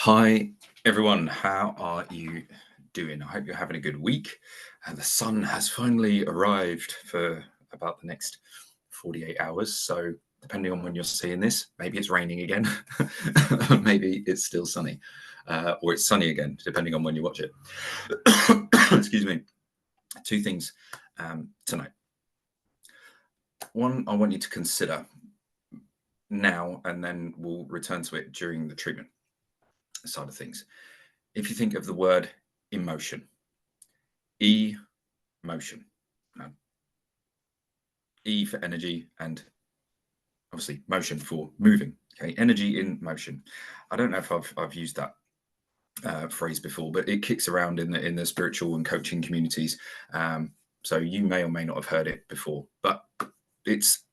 Hi, everyone. How are you doing? I hope you're having a good week. The sun has finally arrived for about the next 48 hours. So, depending on when you're seeing this, maybe it's raining again, maybe it's still sunny, or it's sunny again, depending on when you watch it. Excuse me. Two things tonight. One, I want you to consider now, and then we'll return to it during the treatment side of things. If you think of the word emotion, emotion, no. E for energy, and obviously motion for moving. Okay, energy in motion. I don't know if I've used that phrase before, but it kicks around in the spiritual and coaching communities. So you may or may not have heard it before, but it's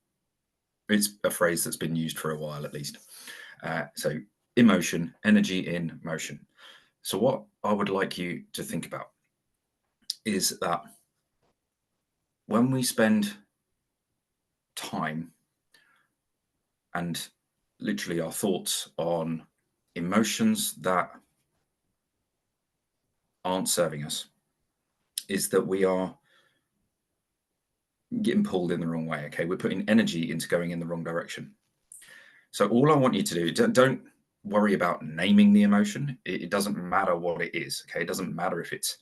a phrase that's been used for a while at least. So emotion, energy in motion. So what I would like you to think about is that when we spend time and literally our thoughts on emotions that aren't serving us, is that we are getting pulled in the wrong way. Okay, we're putting energy into going in the wrong direction. So all I want you to do, don't worry about naming the emotion. It doesn't matter what it is. Okay, it doesn't matter if it's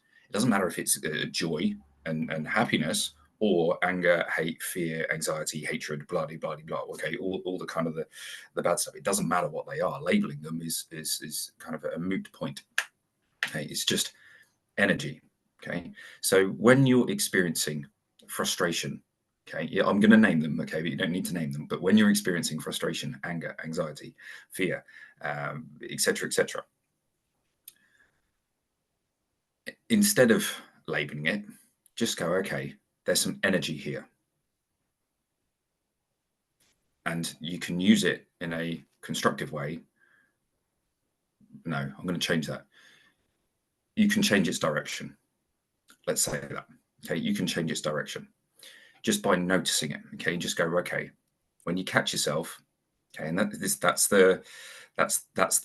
joy and happiness, or anger, hate, fear, anxiety, hatred, blah, blah, blah, blah. Okay, all the kind of the bad stuff. It doesn't matter what they are. Labeling them is kind of a moot point. Okay, it's just energy. Okay, so when you're experiencing frustration, okay, yeah, I'm going to name them. Okay, but you don't need to name them. But when you're experiencing frustration, anger, anxiety, fear, etc., etc., instead of labeling it, just go, okay, there's some energy here. And you can use it in a constructive way. No, I'm going to change that. You can change its direction. Let's say that. Okay, you can change its direction just by noticing it. Okay, just go, okay, when you catch yourself, okay, and that's the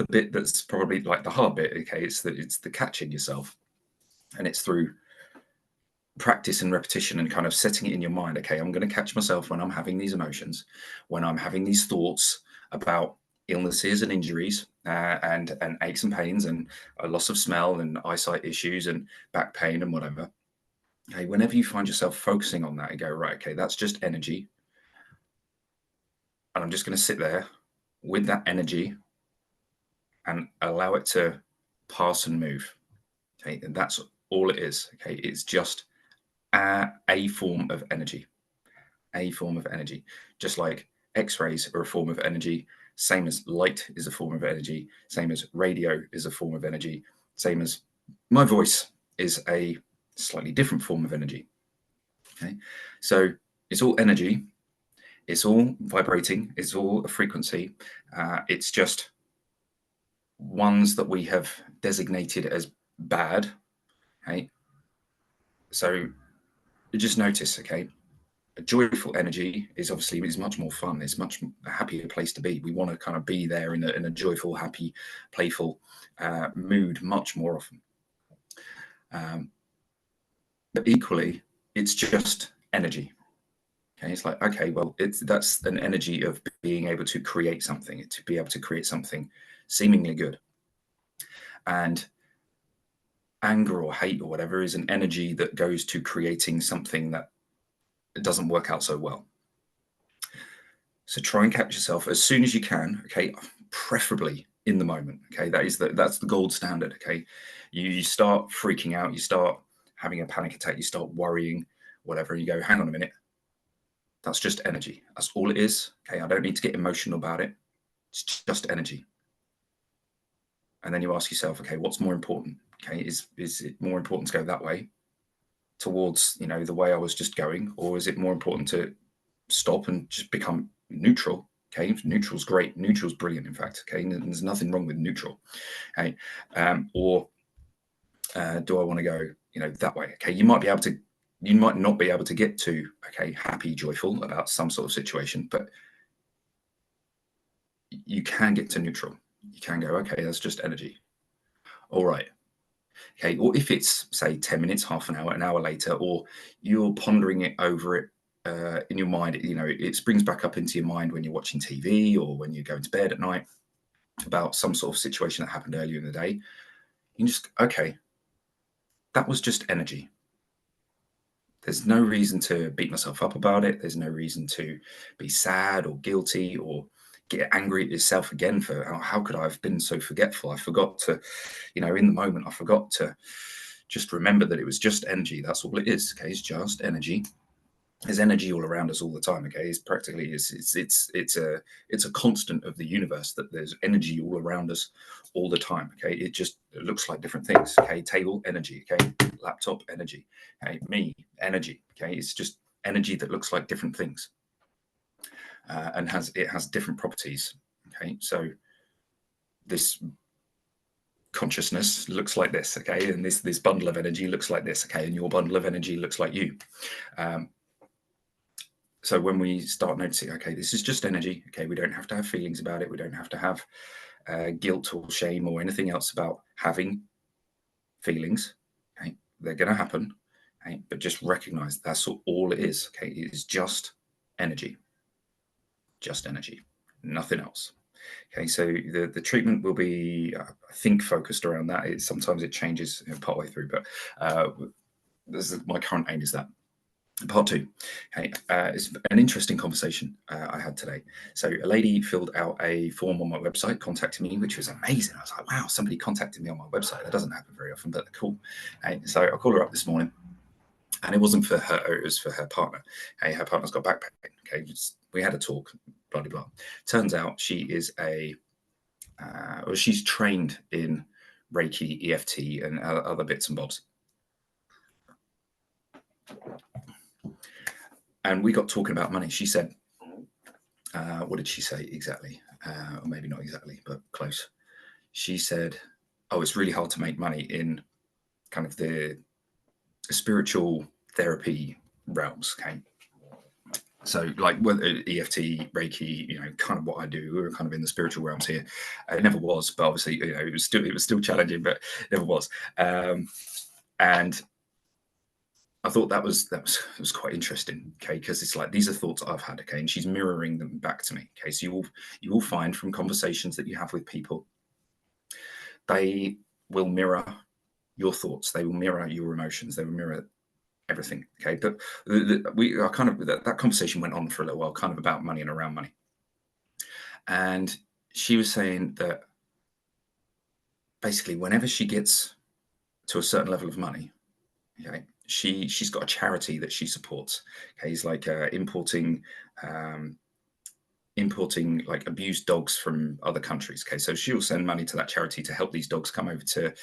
bit that's probably like the hard bit. Okay, it's the catching yourself, and it's through practice and repetition and kind of setting it in your mind. Okay, I'm going to catch myself when I'm having these emotions, when I'm having these thoughts about illnesses and injuries, and aches and pains, and a loss of smell, and eyesight issues, and back pain, and whatever. Okay, whenever you find yourself focusing on that, you go, right, okay, that's just energy, and I'm just going to sit there with that energy and allow it to pass and move. Okay, and that's all it is. Okay, it's just a form of energy. A form of energy. Just like X-rays are a form of energy, same as light is a form of energy, same as radio is a form of energy, same as my voice is a slightly different form of energy. Okay, so it's all energy, it's all vibrating, it's all a frequency. It's just ones that we have designated as bad. Okay, so just notice, okay, a joyful energy is much more fun. It's much a happier place to be. We want to kind of be there in a joyful, happy, playful mood much more often. But equally, it's just energy. Okay, it's like, okay, well, that's an energy of being able to create something, to be able to create something seemingly good. And anger or hate or whatever is an energy that goes to creating something that doesn't work out so well. So try and catch yourself as soon as you can, okay, preferably in the moment. Okay, that's the gold standard. Okay, you start freaking out, you start having a panic attack, you start worrying, whatever, and you go, hang on a minute, that's just energy. That's all it is. Okay, I don't need to get emotional about it. It's just energy. And then you ask yourself, okay, what's more important? Okay, is it more important to go that way towards, the way I was just going, or is it more important to stop and just become neutral? Okay, neutral's great. Neutral's brilliant, in fact. Okay, there's nothing wrong with neutral. Okay, or do I want to go, that way? Okay, you might not be able to get to, okay, happy, joyful about some sort of situation, but you can get to neutral. You can go, okay, that's just energy. all right. Okay, or if it's say 10 minutes, half an hour later, or you're pondering it over it in your mind, it springs back up into your mind when you're watching TV or when you're going to bed at night about some sort of situation that happened earlier in the day. You can just, okay, that was just energy. There's no reason to beat myself up about it. There's no reason to be sad or guilty or get angry at yourself again for how could I have been so forgetful? I forgot to, in the moment, I forgot to just remember that it was just energy. That's all it is. Okay, it's just energy. There's energy all around us all the time. Okay, it's practically it's a constant of the universe that there's energy all around us all the time. Okay, it looks like different things. Okay, table energy. Okay, laptop energy. Okay, me energy. Okay, it's just energy that looks like different things and has different properties. Okay, so this consciousness looks like this. Okay, and this bundle of energy looks like this. Okay, and your bundle of energy looks like you. So when we start noticing, okay, this is just energy. Okay, we don't have to have feelings about it. We don't have to have guilt or shame or anything else about having feelings. Okay, they're going to happen. Okay, but just recognize that's all it is. Okay, it is just energy, nothing else. Okay, so the treatment will be, I think, focused around that. Sometimes it changes partway through, but my current aim is that. Part two. Okay, it's an interesting conversation I had today. So a lady filled out a form on my website, contacted me, which was amazing. I was like, wow, somebody contacted me on my website. That doesn't happen very often, but cool. Okay, so I called her up this morning, and it wasn't for her, it was for her partner. Okay, her partner's got back pain. Okay, we had a talk, blah, blah, blah. Turns out she is she's trained in Reiki, EFT, and other bits and bobs. And we got talking about money. She said, what did she say exactly? Or maybe not exactly, but close. She said, oh, it's really hard to make money in kind of the spiritual therapy realms. Okay. So like whether EFT, Reiki, kind of what I do, we're kind of in the spiritual realms here. It never was, but obviously, it was still challenging, but it never was. And I thought that was quite interesting, okay, because it's like these are thoughts I've had, okay, and she's mirroring them back to me, okay. So you will find from conversations that you have with people, they will mirror your thoughts, they will mirror your emotions, they will mirror everything, okay. But we are kind of that conversation went on for a little while, kind of about money and around money, and she was saying that basically whenever she gets to a certain level of money, okay, she's got a charity that she supports. Okay, it's like importing like abused dogs from other countries. Okay, so she'll send money to that charity to help these dogs come over to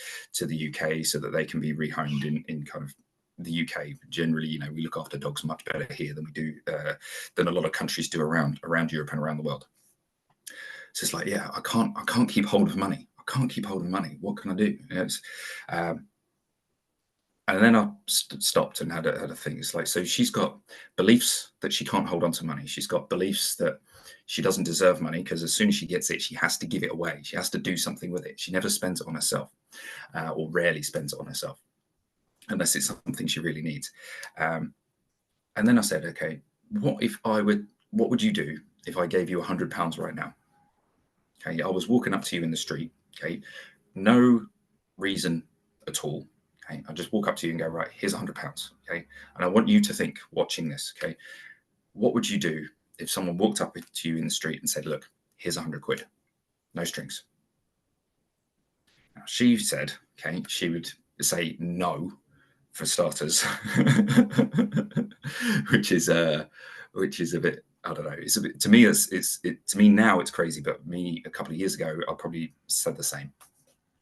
the UK so that they can be rehomed in kind of the UK. Generally, we look after dogs much better here than we do than a lot of countries do around Europe and around the world. So it's like, yeah, I can't keep hold of money. I can't keep hold of money. What can I do? And then I stopped and had a thing. It's like, so she's got beliefs that she can't hold on to money. She's got beliefs that she doesn't deserve money because as soon as she gets it, she has to give it away. She has to do something with it. She never spends it on herself, or rarely spends it on herself, unless it's something she really needs. And then I said, okay, what would you do if I gave you £100 right now? Okay, I was walking up to you in the street. Okay, no reason at all. Okay, I just walk up to you and go, right, here's £100. Okay, and I want you to think, watching this. Okay, what would you do if someone walked up to you in the street and said, look, here's £100, no strings? Now, she said, okay, she would say no, for starters, which is a bit, I don't know. It's a bit, to me, to me now it's crazy, but me a couple of years ago, I probably said the same.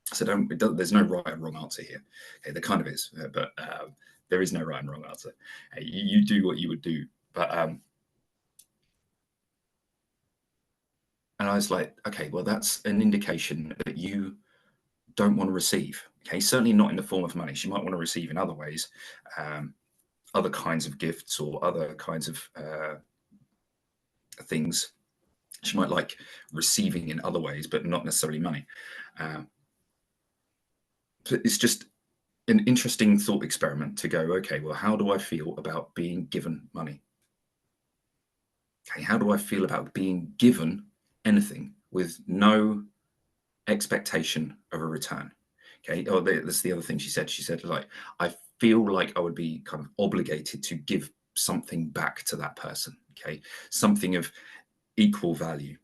So there's no right and wrong answer here. Okay, there kind of is, but there is no right and wrong answer. You do what you would do, but and I was like, okay, well, that's an indication that you don't want to receive. Okay, certainly not in the form of money. She might want to receive in other ways, other kinds of gifts or other kinds of things. She might like receiving in other ways, but not necessarily money. it's just an interesting thought experiment to go, okay, well, how do I feel about being given money? Okay, how do I feel about being given anything with no expectation of a return? Okay, oh, that's the other thing she said. She said, like, I feel like I would be kind of obligated to give something back to that person. Okay, something of equal value.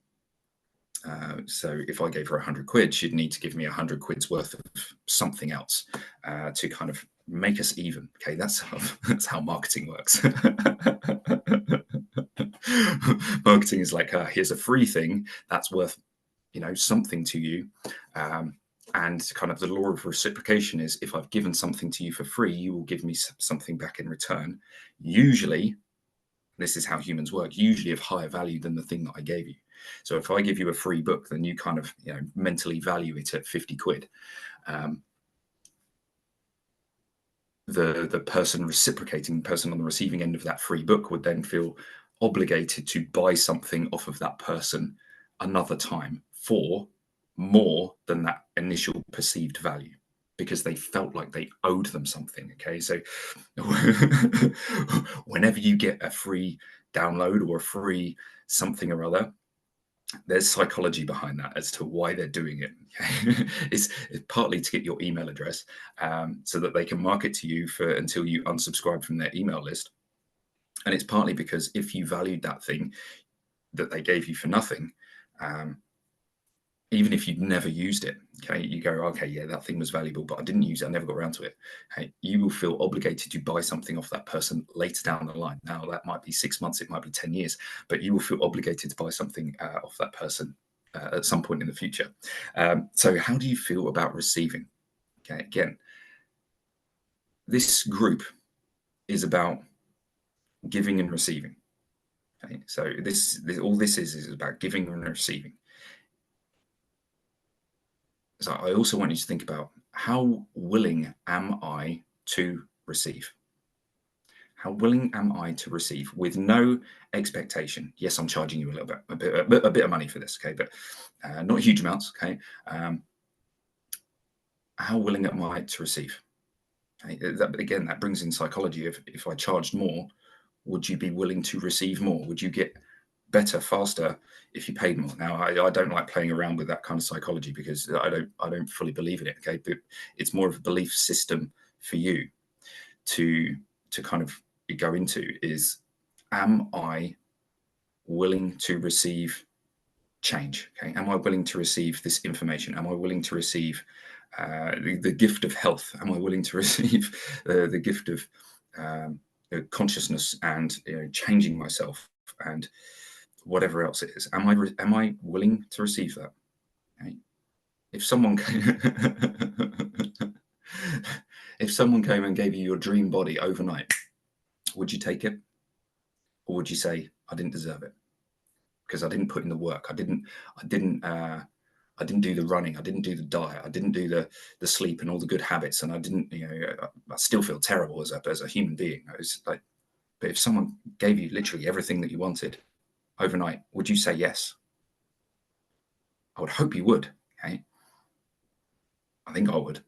So if I gave her 100 quid, she'd need to give me 100 quid's worth of something else to kind of make us even. Okay, that's how marketing works. Marketing is like, here's a free thing that's worth, something to you. And kind of the law of reciprocation is, if I've given something to you for free, you will give me something back in return. Usually, this is how humans work, usually of higher value than the thing that I gave you. So if I give you a free book, then you kind of mentally value it at 50 quid. The person reciprocating, the person on the receiving end of that free book, would then feel obligated to buy something off of that person another time for more than that initial perceived value, because they felt like they owed them something. Okay, so whenever you get a free download or a free something or other, there's psychology behind that as to why they're doing it. it's partly to get your email address, so that they can market to you for until you unsubscribe from their email list. And it's partly because if you valued that thing that they gave you for nothing, even if you'd never used it, okay, you go, okay, yeah, that thing was valuable, but I didn't use it, I never got around to it. Okay, you will feel obligated to buy something off that person later down the line. Now, that might be 6 months, it might be 10 years, but you will feel obligated to buy something off that person at some point in the future. So how do you feel about receiving? Okay, again, this group is about giving and receiving. Okay, so this all this is about giving and receiving. So I also want you to think about, how willing am I to receive? How willing am I to receive with no expectation? Yes, I'm charging you a little bit, a bit of money for this, okay, but not huge amounts, okay. How willing am I to receive? Okay? That brings in psychology. If I charged more, would you be willing to receive more? Would you get better faster if you paid more? Now, I don't like playing around with that kind of psychology, because I don't fully believe in it. Okay, but it's more of a belief system for you to kind of go into, is, am I willing to receive change? Okay, am I willing to receive this information? Am I willing to receive the gift of health? Am I willing to receive the gift of consciousness and changing myself and whatever else it is? Am I willing to receive that? Okay. If someone if someone came and gave you your dream body overnight, would you take it, or would you say, I didn't deserve it because I didn't put in the work? I didn't do the running. I didn't do the diet. I didn't do the sleep and all the good habits. And I didn't, I still feel terrible as a human being. It's like, but if someone gave you literally everything that you wanted overnight, would you say yes? I would hope you would. Okay, I think I would.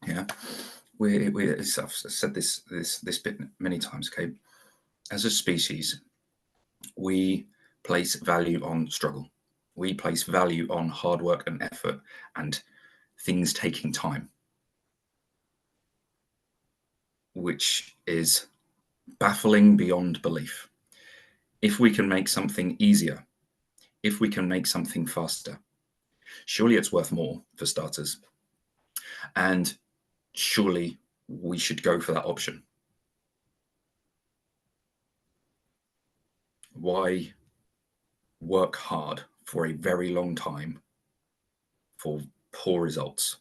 Yeah, I've said this bit many times. Okay, as a species, we place value on struggle. We place value on hard work and effort and things taking time, which is baffling beyond belief. If we can make something easier, if we can make something faster, surely it's worth more, for starters. And surely we should go for that option. Why work hard for a very long time for poor results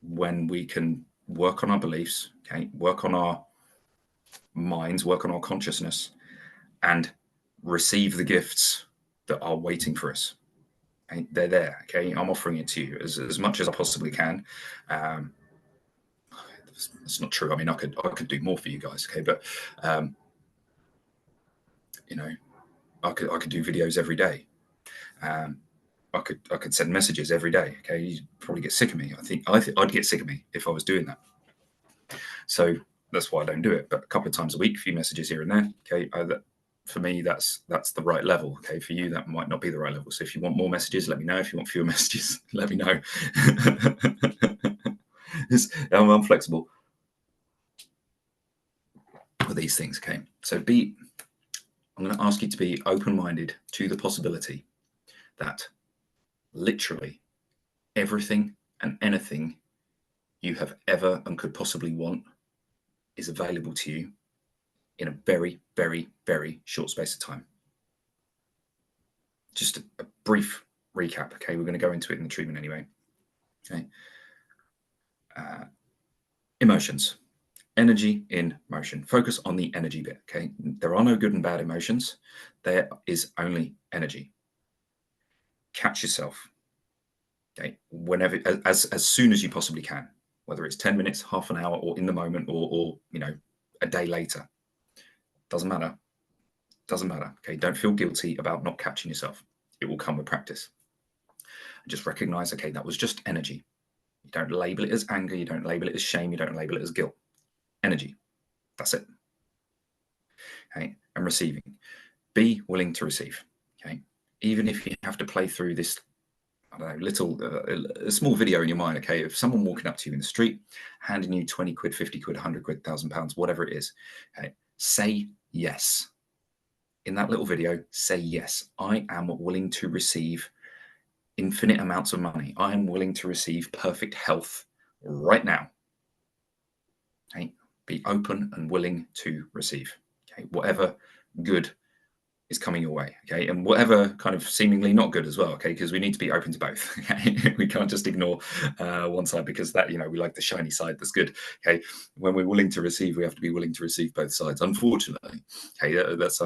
when we can work on our beliefs, okay, work on our minds, work on our consciousness, and receive the gifts that are waiting for us? Okay? They're there. Okay, I'm offering it to you as much as I possibly can. It's not true. I mean, I could do more for you guys. Okay, but you know, I could do videos every day. I could send messages every day. Okay, you'd probably get sick of me. I think I'd get sick of me if I was doing that. So that's why I don't do it. But a couple of times a week, a few messages here and there. Okay, for me, that's the right level. Okay, for you, that might not be the right level. So if you want more messages, let me know. If you want fewer messages, let me know. I'm flexible with these things. Okay, so I'm going to ask you to be open-minded to the possibility that literally everything and anything you have ever and could possibly want is available to you in a very, very, very short space of time. Just a brief recap. Okay, we're going to go into it in the treatment anyway. Okay, emotions, energy in motion. Focus on the energy bit. Okay, there are no good and bad emotions. There is only energy. Catch yourself. Okay, whenever, as soon as you possibly can, whether it's 10 minutes, half an hour, or in the moment, or a day later. Doesn't matter. Doesn't matter. Okay, don't feel guilty about not catching yourself. It will come with practice. Just recognize, okay, that was just energy. You don't label it as anger. You don't label it as shame. You don't label it as guilt. Energy. That's it. Okay, and receiving. Be willing to receive. Okay, even if you have to play through this, I don't know, a small video in your mind. Okay, if someone walking up to you in the street, handing you 20 quid, 50 quid, 100 quid, £1,000, whatever it is, okay, say yes. In that little video, say yes. I am willing to receive infinite amounts of money. I am willing to receive perfect health right now. Okay, be open and willing to receive. Okay, whatever good is coming your way. Okay, and whatever kind of seemingly not good as well. Okay, because we need to be open to both. Okay, we can't just ignore one side because that we like the shiny side that's good. Okay, when we're willing to receive, we have to be willing to receive both sides. Unfortunately, okay, that's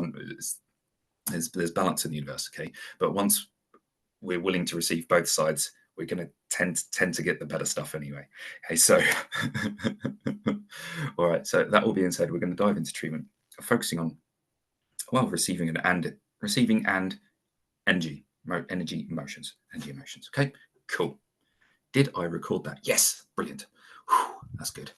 there's balance in the universe. Okay, but once we're willing to receive both sides, we're going to tend to get the better stuff anyway. Okay, so all right. So that all being said, we're going to dive into treatment, focusing on receiving and energy emotions. Okay, cool. Did I record that? Yes, brilliant. Whew, that's good.